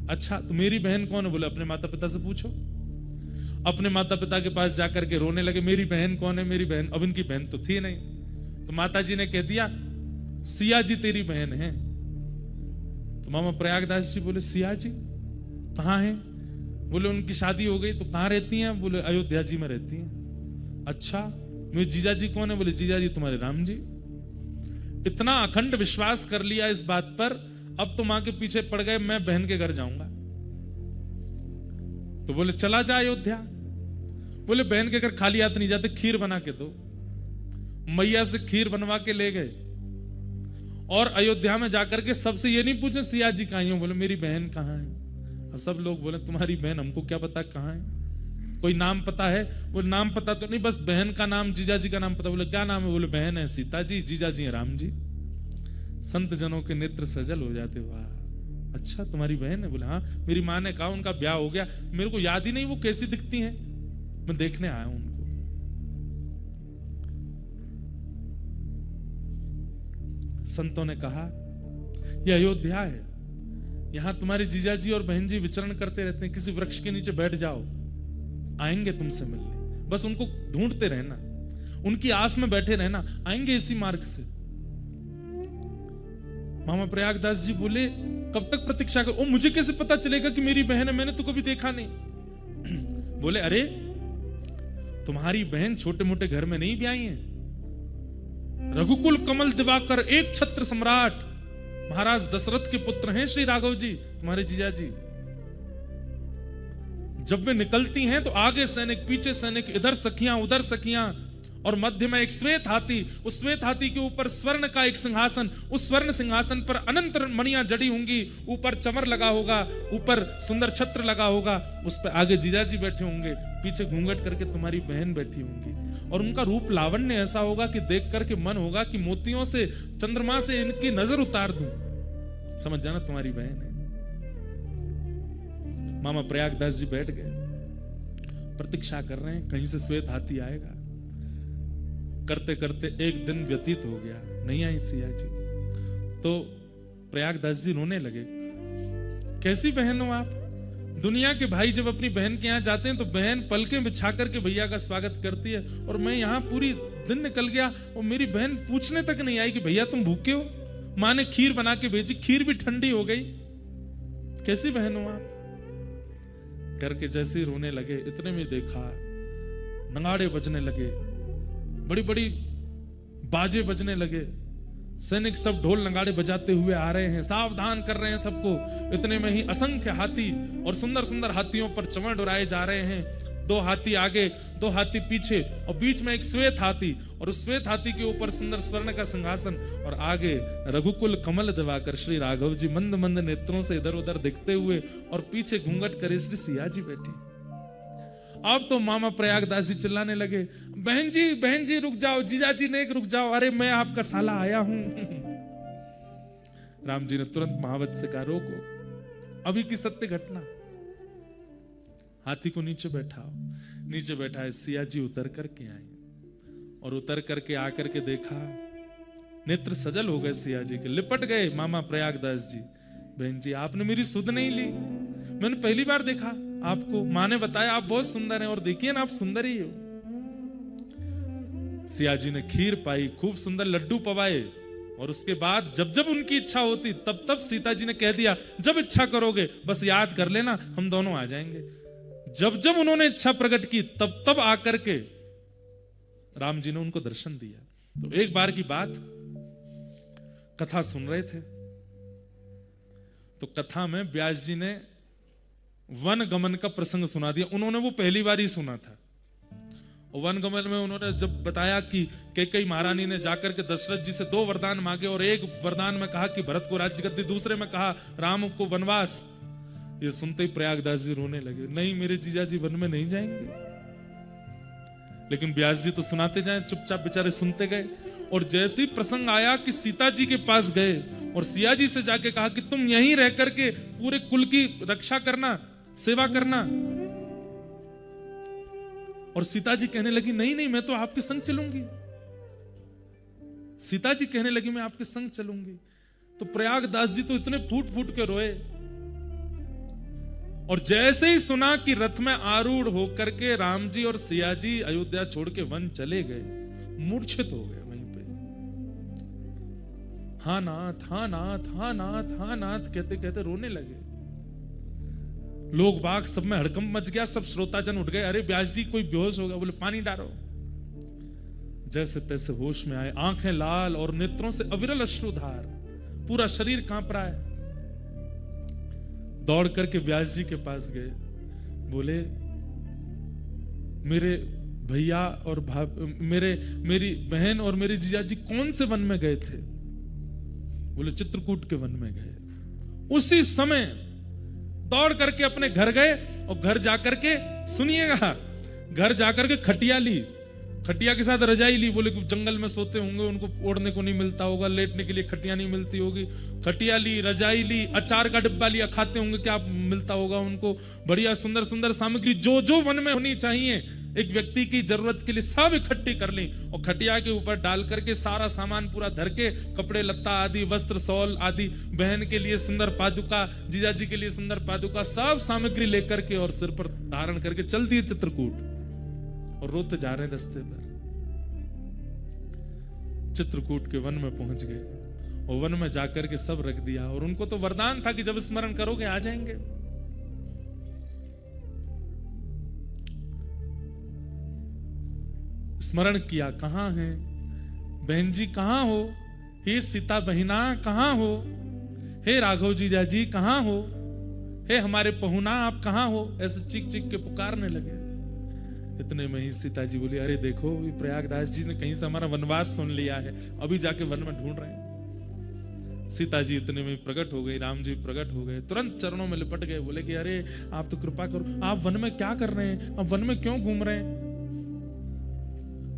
A: अच्छा, तो मेरी बहन कौन है? बोले, अपने माता पिता से पूछो। अपने माता पिता के पास जाकर के रोने लगे, मेरी बहन कौन है, मेरी बहन। अब इनकी बहन तो थी नहीं, तो माता जी ने कह दिया, सिया जी तेरी बहन है। तो मामा प्रयागदास जी बोले, सिया जी कहाँ है? बोले, उनकी शादी हो गई। तो कहाँ रहती हैं? बोले, अयोध्या जी में रहती हैं। अच्छा, मेरे जीजा जी कौन है? बोले, जीजा जी तुम्हारे राम जी। इतना अखंड विश्वास कर लिया इस बात पर, अब तो मां के पीछे पड़ गए, मैं बहन के घर जाऊंगा। तो बोले, चला जा अयोध्या। बोले, बहन के घर खाली हाथ नहीं जाते, खीर बना के दो। मैया से खीर बनवा के ले गए और अयोध्या में जाकर के सबसे ये नहीं पूछे सिया जी कहाँ हो? बोले, मेरी बहन कहाँ है? अब सब लोग बोले, तुम्हारी बहन हमको क्या पता कहाँ है? कोई नाम पता है? बोले, नाम पता तो नहीं, बस बहन का नाम, जीजा जी का नाम पता। बोले, क्या नाम है? बोले, बहन है सीता जी, जीजा जी है राम जी। संत जनों के नेत्र सजल हो जाते। वाह, अच्छा तुम्हारी बहन है? बोले, हाँ, मेरी माँ ने कहा उनका ब्याह हो गया। मेरे को याद ही नहीं वो कैसी दिखती हैं, मैं देखने आया हूं उनको। संतों ने कहा, यह अयोध्या है, यहां तुम्हारे जीजा जी और बहन जी विचरण करते रहते हैं। किसी वृक्ष के नीचे बैठ जाओ, आएंगे तुमसे मिलने। बस उनको ढूंढते रहना, उनकी आस में बैठे रहना, आएंगे इसी मार्ग से। मामा प्रयागदास जी बोले, कब तक प्रतीक्षा करो? मुझे कैसे पता चलेगा कि मेरी बहन है? मैंने तो कभी देखा नहीं। बोले, अरे तुम्हारी बहन छोटे मोटे घर में नहीं ब्याई है। रघुकुल कमल दिवाकर, एक छत्र सम्राट महाराज दशरथ के पुत्र हैं श्री राघव जी, तुम्हारे जीजा जी। जब वे निकलती हैं तो आगे सैनिक, पीछे सैनिक, इधर सखियां, उधर सखियां, और मध्य में एक श्वेत हाथी। उस श्वेत हाथी के ऊपर स्वर्ण का एक सिंहासन, उस स्वर्ण सिंहासन पर अनंत मणियां जड़ी होंगी, ऊपर चमर लगा होगा, ऊपर सुंदर छत्र लगा होगा, उस पर आगे जीजाजी बैठे होंगे, पीछे घूंघट करके तुम्हारी बहन बैठी होंगी। और उनका रूप लावण्य ऐसा होगा कि देख करके मन होगा कि मोतियों से, चंद्रमा से इनकी नजर उतार दूं। समझ जाना तुम्हारी बहन है। मामा प्रयागदास जी बैठ गए, प्रतीक्षा कर रहे हैं कहीं से श्वेत हाथी आएगा। करते करते एक दिन व्यतीत हो गया, नहीं आई सिया जी। तो प्रयागदास जी रोने लगे, कैसी बहन हो आप? दुनिया के भाई जब अपनी बहन के यहाँ जाते हैं तो बहन पलकें बिछा करके भैया का स्वागत करती है, और मैं यहाँ पूरी दिन निकल गया और मेरी बहन पूछने तक नहीं आई कि भैया तुम भूखे हो। माँ ने खीर बना के भेजी, खीर भी ठंडी हो गई। कैसी बहन हो आप? करके जैसे रोने लगे, इतने में देखा नगाड़े बजने लगे, बड़ी बड़ी बाजे बजने लगे। सैनिक सब ढोल नगाड़े बजाते हुए आ रहे हैं, सावधान कर रहे हैं सबको। इतने में ही असंख्य हाथी और सुंदर सुंदर हाथियों पर चमड़ उड़ाए जा रहे हैं। 2 हाथी आगे, 2 हाथी पीछे, और बीच में एक श्वेत हाथी, और उस श्वेत हाथी के ऊपर सुंदर स्वर्ण का सिंहासन, और आगे रघुकुल कमल दिवाकर श्री राघव जी मंद मंद नेत्रों से इधर उधर देखते हुए, और पीछे घूंघट करे श्री सिया जी बैठे। अब तो मामा प्रयागदास जी चिल्लाने लगे, बहन जी रुक जाओ, जीजा जी ने रुक जाओ, अरे मैं आपका साला आया हूं। राम जी ने तुरंत महावत से कहा, रोको, अभी की सत्य घटना। हाथी को नीचे बैठाओ। नीचे बैठा है सिया जी, उतर करके आए, और उतर करके आकर के देखा, नेत्र सजल हो गए सिया जी के, लिपट गए मामा प्रयागदास जी। बहन जी आपने मेरी सुध नहीं ली, मैंने पहली बार देखा आपको, माँ ने बताया आप बहुत सुंदर हैं, और देखिए ना आप सुंदर ही हो। सिया जी ने खीर पाई, खूब सुंदर लड्डू पवाए, और उसके बाद जब जब उनकी इच्छा होती तब तब सीता जी ने कह दिया, जब इच्छा करोगे बस याद कर लेना, हम दोनों आ जाएंगे। जब जब उन्होंने इच्छा प्रकट की तब तब आकर के राम जी ने उनको दर्शन दिया। तो एक बार की बात, कथा सुन रहे थे, तो कथा में व्यास जी ने वन गमन का प्रसंग सुना दिया। उन्होंने वो पहली बार ही सुना था। और वन गमन में उन्होंने जब बताया कि कैकेयी महारानी ने जाकर के दशरथ जी से 2 वरदान मांगे, और एक वरदान में कहा कि भरत को राज्य गद्दी, दूसरे में कहा राम को वनवास। ये सुनते ही प्रयागदास जी रोने लगे, नहीं मेरे जीजा जी वन में नहीं जाएंगे। लेकिन व्यास जी तो सुनाते जाए, चुपचाप बेचारे सुनते गए। और जैसे ही प्रसंग आया कि सीता जी के पास गए और सिया जी से जाके कहा कि तुम यहीं रह करके पूरे कुल की रक्षा करना, सेवा करना। और सीता जी कहने लगी, नहीं मैं तो आपके संग चलूंगी। सीता जी कहने लगी, मैं आपके संग चलूंगी। तो प्रयागदास जी तो इतने फूट फूट के रोए। और जैसे ही सुना कि रथ में आरूढ़ होकर के राम जी और सिया जी अयोध्या छोड़ के वन चले गए, मूर्छित हो गए वहीं पे। हाँ नाथ, हाँ नाथ, हाँ नाथ, हाँ नाथ कहते कहते रोने लगे। लोग बाग सब में हड़कंप मच गया, सब श्रोताजन उठ गए, अरे व्यास जी कोई बेहोश हो गया, बोले पानी डालो। जैसे तैसे होश में आए, आंखें लाल और नेत्रों से अविरल अश्रुधार, पूरा शरीर कांप रहा है। दौड़ करके व्यास जी के पास गए, बोले मेरे भैया और मेरी बहन और मेरे जीजा जी कौन से वन में गए थे? बोले चित्रकूट के वन में गए। उसी समय दौड़ करके अपने घर गए, और घर जाकर के सुनिएगा, घर जाकर के खटिया ली, खटिया के साथ रजाई ली। बोले कि जंगल में सोते होंगे, उनको ओढ़ने को नहीं मिलता होगा, लेटने के लिए खटिया नहीं मिलती होगी। खटिया ली, रजाई ली, अचार का डिब्बा लिया, खाते होंगे क्या मिलता होगा उनको, बढ़िया सुंदर सुंदर सामग्री जो जो वन में होनी चाहिए एक व्यक्ति की जरूरत के लिए सब इकट्ठी कर ली। और खटिया के ऊपर डाल करके सारा सामान पूरा धर के, कपड़े लत्ता आदि, वस्त्र सौल आदि, बहन के लिए सुंदर पादुका, जीजा जी के लिए सुंदर पादुका, सब सामग्री लेकर के और सिर पर धारण करके चल दिए चित्रकूट। और रोते जा रहे रास्ते पर। चित्रकूट के वन में पहुंच गए, और वन में जाकर के सब रख दिया। और उनको तो वरदान था कि जब स्मरण करोगे आ जाएंगे। स्मरण किया, कहां है बहन जी, कहां हो? हे सीता बहिना कहां हो? हे राघव जीजा जी कहां हो? हे हमारे पहुना आप कहां हो? ऐसे चीख चीख के पुकारने लगे। इतने में ही सीता जी बोली, अरे देखो प्रयागदास जी ने कहीं से हमारा वनवास सुन लिया है, अभी जाके वन में ढूंढ रहे हैं। सीता जी इतने में प्रकट हो गई, राम जी प्रकट हो गए, तुरंत चरणों में लिपट गए। बोले कि अरे आप तो कृपा करो, आप वन में क्या कर रहे हैं? आप वन में क्यों घूम रहे हैं?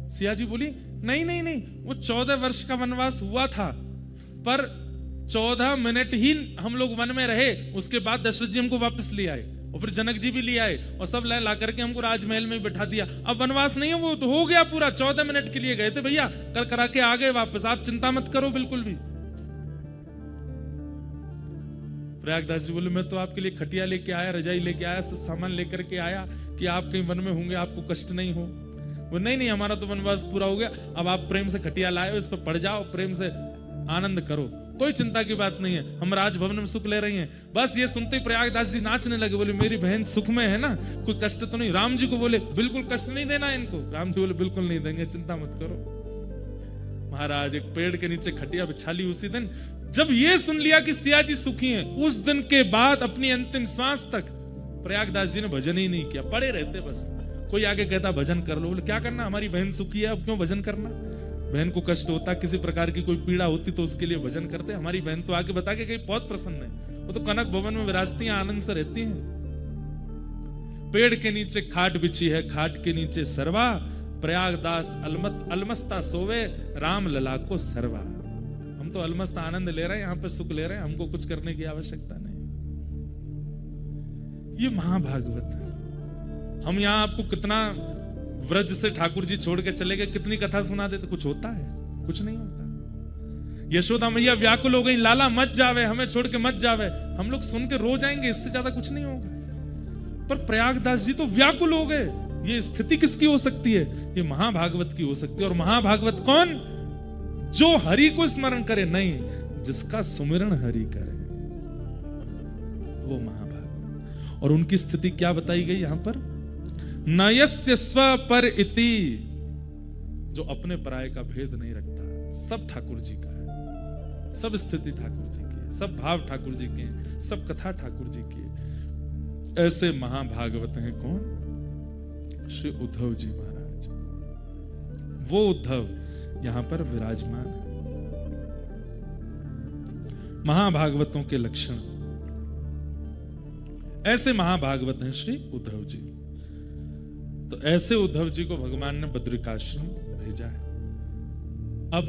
A: सिया जी बोली, नहीं, वो 14 वर्ष का वनवास हुआ था, पर 14 मिनट ही हम लोग वन में रहे, उसके बाद दशरथ जी हमको वापस ले आए, और फिर जनक जी भी ले आए, और सब ला करके हमको राजमहल में बैठा दिया। अब वनवास नहीं है, वो तो हो गया पूरा, 14 मिनट के लिए गए थे भैया, कर करा के आ गए वापस, आप चिंता मत करो बिल्कुल भी। प्रयागदास जी बोले, मैं तो आपके लिए खटिया लेके आया, रजाई लेके आया, सब सामान लेकर के आया कि आप कहीं वन में होंगे, आपको कष्ट नहीं हो। वो नहीं, हमारा तो वनवास पूरा हो गया, अब आप प्रेम से खटिया लाए हो, इस पर पड़ जाओ, प्रेम से आनंद करो, कोई चिंता की बात नहीं है, हम राजभवन में सुख ले रही हैं। बस ये सुनते ही प्रयागदास जी नाचने लगे। बोले मेरी बहन सुख में है ना, कोई कष्ट तो नहीं? राम जी को बोले बिल्कुल कष्ट नहीं देना इनको। राम जी बोले बिल्कुल नहीं देंगे, चिंता मत करो। महाराज एक पेड़ के नीचे खटिया बिछा ली उसी दिन। जब ये सुन लिया कि सिया जी सुखी हैं, उस दिन के बाद अपनी अंतिम श्वास तक प्रयागदास जी ने भजन ही नहीं किया, पड़े रहते बस। कोई आगे कहता भजन कर लो, बोले क्या करना, हमारी बहन सुखी है, अब क्यों भजन करना। बहन को कष्ट होता, किसी प्रकार की कोई पीड़ा होती तो उसके लिए भजन करते। हमारी बहन तो आगे बता के कहीं बहुत प्रसन्न है, वो तो कनक भवन में विराजती हैं, आनंद से रहती हैं। पेड़ के नीचे खाट बिछी है, खाट के नीचे सरवा, प्रयागदास अलमस्ता सोवे, राम लला को सरवा। हम तो अलमस्त आनंद ले रहे हैं, यहां पे सुख ले रहे हैं, हमको कुछ करने की आवश्यकता नहीं। ये महाभागवत है। हम यहां आपको कितना व्रज से ठाकुर जी छोड़ के चले गए, कितनी कथा सुना देते, कुछ होता है? कुछ नहीं होता। यशोदा मैया व्याकुल हो गई, लाला मत जावे, हमें छोड़ के मत जावे। हम लोग सुन के रो जाएंगे, इससे ज्यादा कुछ नहीं होगा। पर प्रयागदास जी तो व्याकुल हो गए। ये स्थिति किसकी हो सकती है? ये महाभागवत की हो सकती है। और महाभागवत कौन? जो हरि को स्मरण करे, नहीं, जिसका सुमिरन हरि करे, वो महाभागवत। और उनकी स्थिति क्या बताई गई यहां पर? नयस्य स्व पर इति, जो अपने पराये का भेद नहीं रखता। सब ठाकुर जी का है, सब स्थिति ठाकुर जी की है, सब भाव ठाकुर जी के हैं, सब कथा ठाकुर जी की है। ऐसे महाभागवत हैं कौन? श्री उद्धव जी महाराज। वो उद्धव यहां पर विराजमान है। महाभागवतों के लक्षण, ऐसे महाभागवत हैं श्री उद्धव जी। तो ऐसे उद्धव जी को भगवान ने बद्रिकाश्रम भेजा है। अब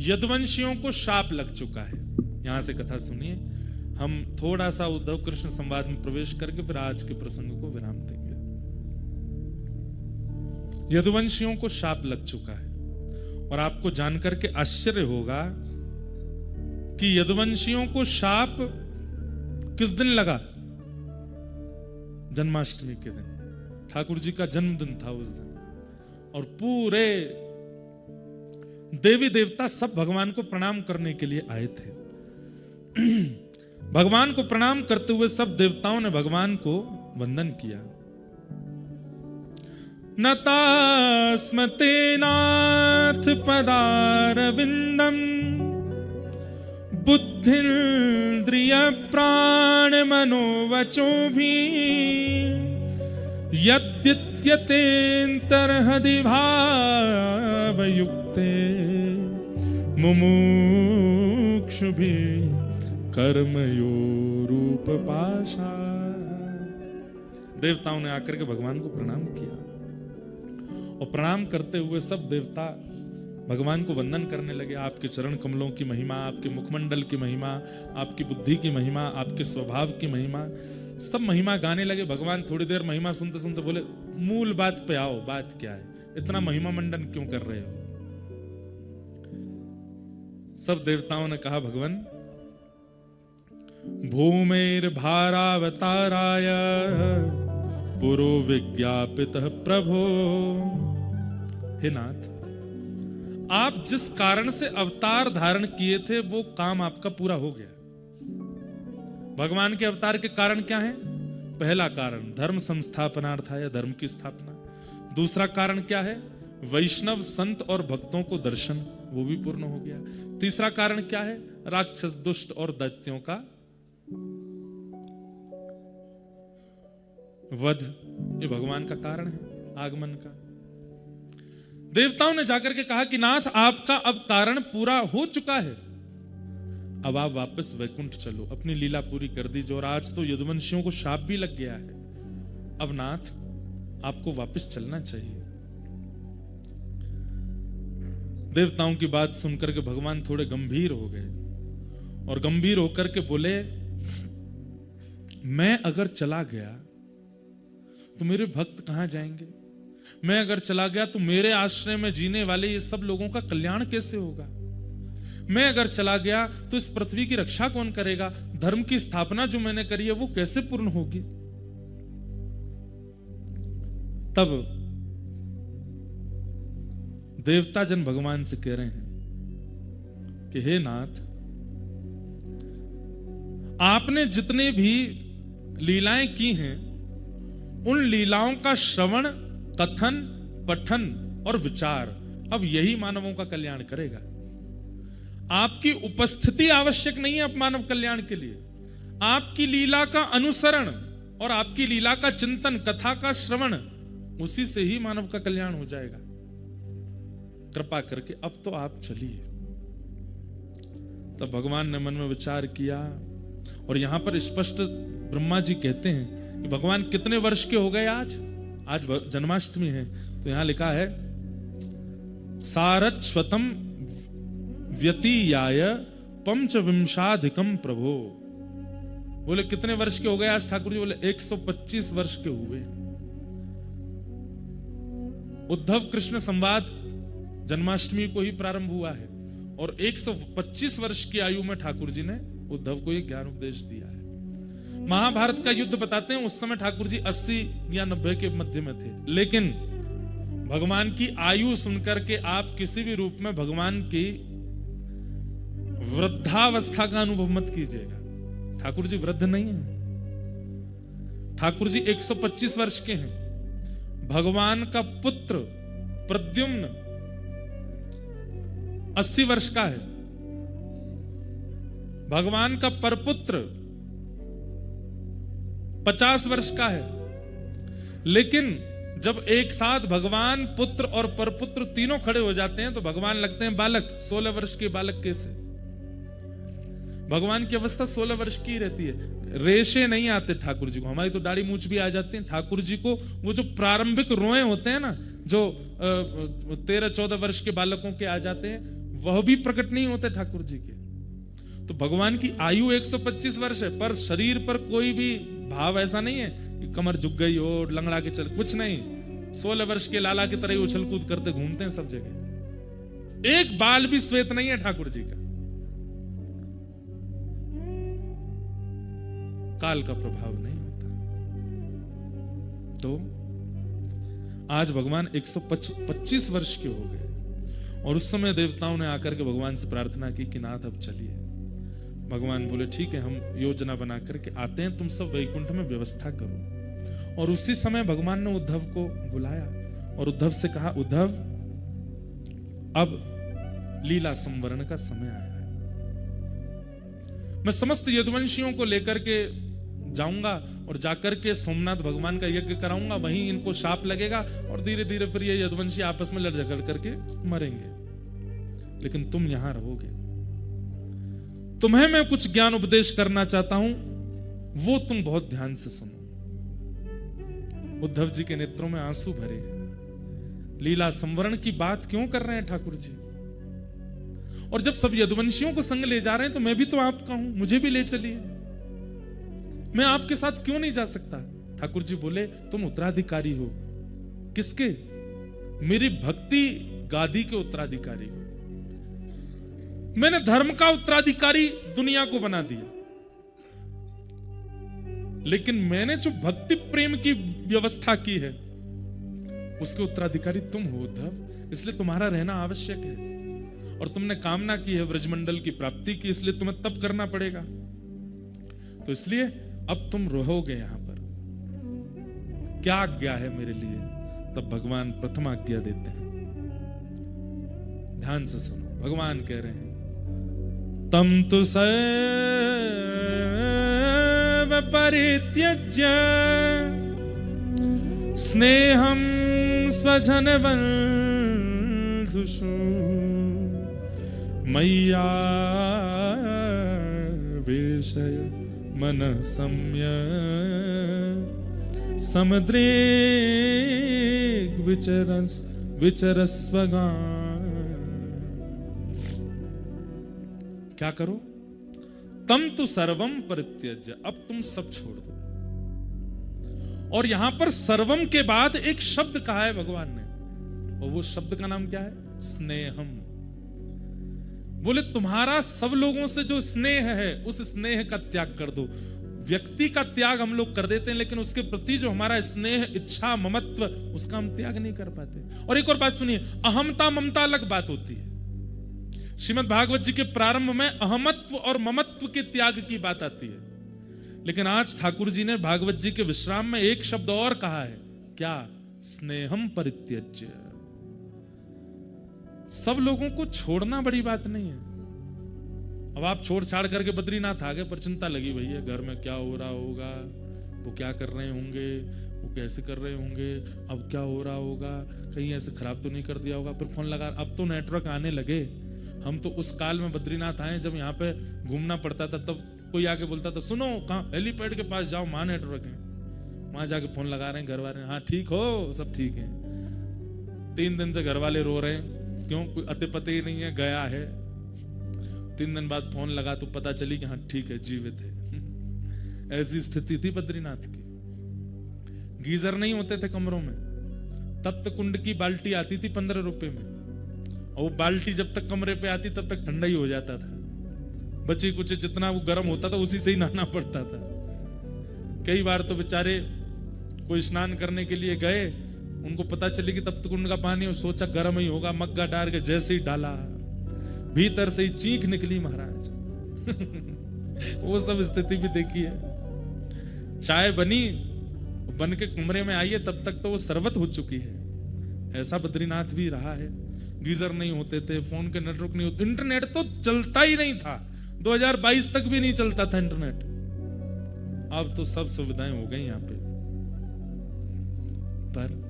A: यदुवंशियों को शाप लग चुका है। यहां से कथा सुनिए। हम थोड़ा सा उद्धव कृष्ण संवाद में प्रवेश करके फिर आज के प्रसंग को विराम देंगे। यदुवंशियों को शाप लग चुका है, और आपको जानकर के आश्चर्य होगा कि यदुवंशियों को शाप किस दिन लगा? जन्माष्टमी के दिन। ठाकुर जी का जन्मदिन था उस दिन, और पूरे देवी देवता सब भगवान को प्रणाम करने के लिए आए थे। भगवान को प्रणाम करते हुए सब देवताओं ने भगवान को वंदन किया। नतास्मते नाथ पदारविंदम, बुद्धिन्द्रिय प्राण मनोवचो भी, यद्यत्यतेऽन्तर्हृदि भावयुक्ते, मुमुक्षुभिः कर्मयोरूपपाशा। देवताओं ने आकर के भगवान को प्रणाम किया, और प्रणाम करते हुए सब देवता भगवान को वंदन करने लगे। आपके चरण कमलों की महिमा, आपके मुखमंडल की महिमा, आपकी बुद्धि की महिमा, आपके स्वभाव की महिमा, सब महिमा गाने लगे। भगवान थोड़ी देर महिमा सुनते सुनते बोले, मूल बात पे आओ, बात क्या है, इतना महिमा मंडन क्यों कर रहे हो? सब देवताओं ने कहा, भगवान भूमेर भारावताराय पुरो विज्ञापितः प्रभो। हे नाथ, आप जिस कारण से अवतार धारण किए थे वो काम आपका पूरा हो गया। भगवान के अवतार के कारण क्या है? पहला कारण धर्म संस्थापनार्थाय, धर्म की स्थापना। दूसरा कारण क्या है? वैष्णव संत और भक्तों को दर्शन, वो भी पूर्ण हो गया। तीसरा कारण क्या है? राक्षस दुष्ट और दैत्यों का वध। ये भगवान का कारण है आगमन का। देवताओं ने जाकर के कहा कि नाथ, आपका अब कारण पूरा हो चुका है, अब आप वापस वैकुंठ चलो, अपनी लीला पूरी कर दीजिए। और आज तो यदुवंशियों को शाप भी लग गया है, अब नाथ आपको वापस चलना चाहिए। देवताओं की बात सुनकर के भगवान थोड़े गंभीर हो गए, और गंभीर होकर के बोले, मैं अगर चला गया तो मेरे भक्त कहां जाएंगे? मैं अगर चला गया तो मेरे आश्रय में जीने वाले ये सब लोगों का कल्याण कैसे होगा? मैं अगर चला गया तो इस पृथ्वी की रक्षा कौन करेगा? धर्म की स्थापना जो मैंने करी है वो कैसे पूर्ण होगी? तब देवता जन भगवान से कह रहे हैं कि हे नाथ, आपने जितने भी लीलाएं की हैं, उन लीलाओं का श्रवण, कथन, पठन और विचार अब यही मानवों का कल्याण करेगा। आपकी उपस्थिति आवश्यक नहीं है अब मानव कल्याण के लिए, आपकी लीला का अनुसरण और आपकी लीला का चिंतन, कथा का श्रवण, उसी से ही मानव का कल्याण हो जाएगा। कृपा करके अब तो आप चलिए। तब भगवान ने मन में विचार किया और यहां पर स्पष्ट ब्रह्मा जी कहते हैं कि भगवान कितने वर्ष के हो गए आज जन्माष्टमी है, तो यहां लिखा है सारस्वतम व्यतीयाय पंचविंशाधिकम प्रभो। बोले कितने वर्ष के हो गए आज ठाकुर जी? बोले 125 वर्ष के हुए। उद्धव कृष्ण संवाद जन्माष्टमी को ही प्रारंभ हुआ है और 125 वर्ष की आयु में ठाकुर जी ने उद्धव को यह ज्ञान उपदेश दिया है। महाभारत का युद्ध बताते हैं उस समय ठाकुर जी 80 या 90 के मध्य में थे, लेकिन भगवान की आयु सुनकर के आप किसी भी रूप में भगवान की वृद्धावस्था का अनुभव मत कीजिएगा। ठाकुर जी वृद्ध नहीं है, ठाकुर जी 125 वर्ष के हैं। भगवान का पुत्र प्रद्युम्न 80 वर्ष का है, भगवान का परपुत्र 50 वर्ष का है। लेकिन जब एक साथ भगवान, पुत्र और परपुत्र तीनों खड़े हो जाते हैं तो भगवान लगते हैं बालक। 16 वर्ष के बालक कैसे? भगवान की अवस्था 16 वर्ष की रहती है। रेशे नहीं आते ठाकुर जी को, हमारी तो दाढ़ी मूछ भी आ जाती है। ठाकुर जी को वो जो प्रारंभिक रोए होते हैं ना, जो 13-14 वर्ष के बालकों के आ जाते हैं, वह भी प्रकट नहीं होते ठाकुर जी के। तो भगवान की आयु 125 वर्ष है, पर शरीर पर कोई भी भाव ऐसा नहीं है कि कमर झुक गई हो, लंगड़ा के चल, कुछ नहीं। 16 वर्ष के लाला की तरह उछल कूद करते घूमते हैं सब जगह। एक बाल भी श्वेत नहीं है ठाकुर जी का। काल का प्रभाव नहीं होता। तो आज भगवान 125 वर्ष के हो गए और उस समय देवताओं ने आकर के भगवान से प्रार्थना की कि नाथ अब चलिए। भगवान बोले ठीक है, हम योजना बना करके आते हैं, तुम सब वैकुंठ में व्यवस्था करो। और उसी समय भगवान ने उद्धव को बुलाया और उद्धव से कहा, उद्धव अब लीला संवरण का समय आया है। मैं समस्त यदुवंशियों को लेकर के जाऊंगा और जाकर के सोमनाथ भगवान का यज्ञ कराऊंगा, वहीं इनको शाप लगेगा और धीरे धीरे फिर ये यदुवंशी आपस में लड़ झगड़ करके मरेंगे। लेकिन तुम यहां रहोगे। तुम्हें मैं कुछ ज्ञान उपदेश करना चाहता हूं, वो तुम बहुत ध्यान से सुनो। उद्धव जी के नेत्रों में आंसू भरे हैं। लीला संवरण की बात क्यों कर रहे हैं ठाकुर जी? और जब सब यदुवंशियों को संग ले जा रहे हैं तो मैं भी तो आपका हूं, मुझे भी ले चलिए। मैं आपके साथ क्यों नहीं जा सकता? ठाकुर जी बोले, तुम उत्तराधिकारी हो। किसके? मेरी भक्ति गादी के उत्तराधिकारी हो। मैंने धर्म का उत्तराधिकारी दुनिया को बना दिया, लेकिन मैंने जो भक्ति प्रेम की व्यवस्था की है उसके उत्तराधिकारी तुम हो उद्धव। इसलिए तुम्हारा रहना आवश्यक है। और तुमने कामना की है व्रजमंडल की प्राप्ति की, इसलिए तुम्हें तप करना पड़ेगा। तो इसलिए अब तुम रहोगे यहां पर। क्या आज्ञा है मेरे लिए? तब भगवान प्रथम आज्ञा देते हैं। ध्यान से सुनो, भगवान कह रहे हैं, तम तु सर्व परित्यज्य स्नेहं स्वजन बंधुषु मय्या विषय मन सम्य समुद्रेग विचरस्वगा। क्या करो? तम तो सर्वम परित्यज्य, अब तुम सब छोड़ दो। और यहां पर सर्वम के बाद एक शब्द कहा है भगवान ने, और वो शब्द का नाम क्या है? स्नेहम। बोले तुम्हारा सब लोगों से जो स्नेह है उस स्नेह का त्याग कर दो। व्यक्ति का त्याग हम लोग कर देते हैं, लेकिन उसके प्रति जो हमारा स्नेह, इच्छा, ममत्व, उसका हम त्याग नहीं कर पाते। और एक और बात सुनिए, अहमता ममता अलग बात होती है। श्रीमद् भागवत जी के प्रारंभ में अहमत्व और ममत्व के त्याग की बात आती है, लेकिन आज ठाकुर जी ने भागवत जी के विश्राम में एक शब्द और कहा है। क्या? स्नेहम परित्यज्य। सब लोगों को छोड़ना बड़ी बात नहीं है। अब आप छोड़ छाड़ करके बद्रीनाथ आ गए, पर चिंता लगी भैया घर में क्या हो रहा होगा, वो क्या कर रहे होंगे, वो कैसे कर रहे होंगे, अब क्या हो रहा होगा, कहीं ऐसे खराब तो नहीं कर दिया होगा। फिर फोन लगा, अब तो नेटवर्क आने लगे। हम तो उस काल में बद्रीनाथ आए जब यहाँ पे घूमना पड़ता था, तब कोई आके बोलता था सुनो कहाँ हेलीपैड के पास जाओ, वहां नेटवर्क है। वहां जाके फोन लगा रहे हैं घर वाले, हाँ ठीक हो, सब ठीक है। 3 दिन से घर वाले रो रहे हैं, क्यों, कोई अते पते ही नहीं है, गया है। 3 दिन बाद फोन लगा तो पता चली कि हाँ ठीक है, जीवित है। ऐसी स्थिति थी बद्रीनाथ की। गीजर नहीं होते थे कमरों में, तब तक कुंड की बाल्टी आती थी 15 रुपए में, और वो बाल्टी जब तक कमरे पे आती तब तक ठंडा ही हो जाता था। बच्चे कुछ जितना वो गर्म होता था उसी से ही नहाना पड़ता था। कई बार तो बेचारे कोई स्नान करने के लिए गए, उनको पता चली कि तब तक कुंड का पानी, और सोचा गर्म ही होगा, मग्गा डाल के जैसे ही डाला भीतर से ही चीख निकली महाराज। वो सब स्थिति भी देखी है। चाय बनी, बन के कमरे में आई है, तब तक तो वो शरबत हो चुकी है। ऐसा बद्रीनाथ भी रहा है। गीजर नहीं होते थे, फोन के नेटवर्क नहीं होते, इंटरनेट तो चलता ही नहीं था। 2022 तक भी नहीं चलता था इंटरनेट। अब तो सब सुविधाएं हो गई यहां पे। पर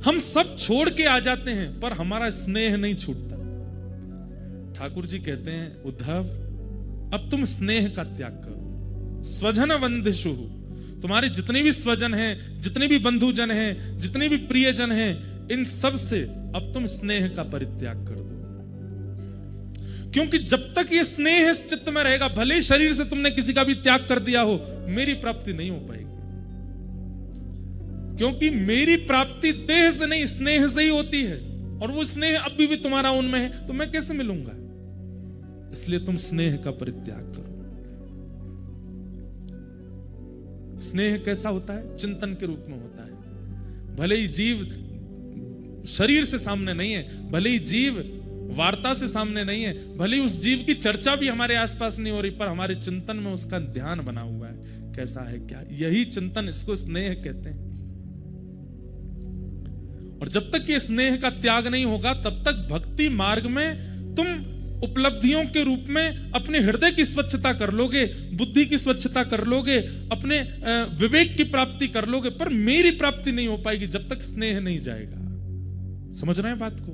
A: हम सब छोड़ के आ जाते हैं, पर हमारा स्नेह नहीं छूटता। ठाकुर जी कहते हैं उद्धव, अब तुम स्नेह का त्याग करो। स्वजन वंदिशु, तुम्हारे जितने भी स्वजन हैं, जितने भी बंधुजन हैं, जितने भी प्रियजन हैं, इन सब से अब तुम स्नेह का परित्याग कर दो। क्योंकि जब तक ये स्नेह इस चित्त में रहेगा, भले ही शरीर से तुमने किसी का भी त्याग कर दिया हो, मेरी प्राप्ति नहीं हो पाएगी। क्योंकि मेरी प्राप्ति देह से नहीं, स्नेह से ही होती है, और वो स्नेह अभी भी तुम्हारा उनमें है, तो मैं कैसे मिलूंगा? इसलिए तुम स्नेह का परित्याग करो। स्नेह कैसा होता है? चिंतन के रूप में होता है। भले ही जीव शरीर से सामने नहीं है, भले ही जीव वार्ता से सामने नहीं है, भले ही उस जीव की चर्चा भी हमारे आसपास नहीं हो रही, पर हमारे चिंतन में उसका ध्यान बना हुआ है, कैसा है क्या, यही चिंतन, इसको स्नेह कहते हैं। और जब तक ये स्नेह का त्याग नहीं होगा, तब तक भक्ति मार्ग में तुम उपलब्धियों के रूप में अपने हृदय की स्वच्छता कर लोगे, बुद्धि की स्वच्छता कर लोगे, अपने विवेक की प्राप्ति कर लोगे, पर मेरी प्राप्ति नहीं हो पाएगी जब तक स्नेह नहीं जाएगा। समझ रहे हैं बात को?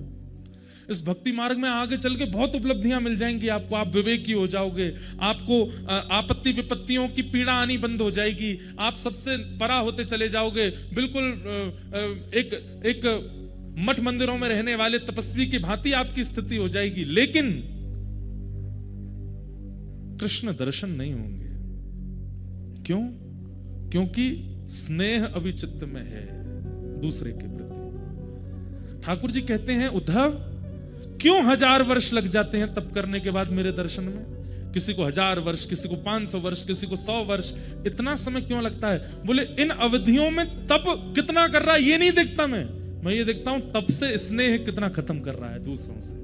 A: इस भक्ति मार्ग में आगे चल के बहुत उपलब्धियां मिल जाएंगी आपको। आप विवेकी हो जाओगे, आपको आपत्ति विपत्तियों की पीड़ा आनी बंद हो जाएगी, आप सबसे परा होते चले जाओगे, बिल्कुल एक मठ मंदिरों में रहने वाले तपस्वी की भांति आपकी स्थिति हो जाएगी। लेकिन कृष्ण दर्शन नहीं होंगे। क्यों? क्योंकि स्नेह अभी चित्त में है दूसरे के प्रति। ठाकुर जी कहते हैं उद्धव, क्यों 1000 वर्ष लग जाते हैं तप करने के बाद मेरे दर्शन में? किसी को 1000 वर्ष, किसी को 500 वर्ष, किसी को 100 वर्ष, इतना समय क्यों लगता है? बोले इन अवधियों में तप कितना कर रहा है ये नहीं देखता मैं ये देखता हूं तप से स्नेह कितना खत्म कर रहा है दूसरों से।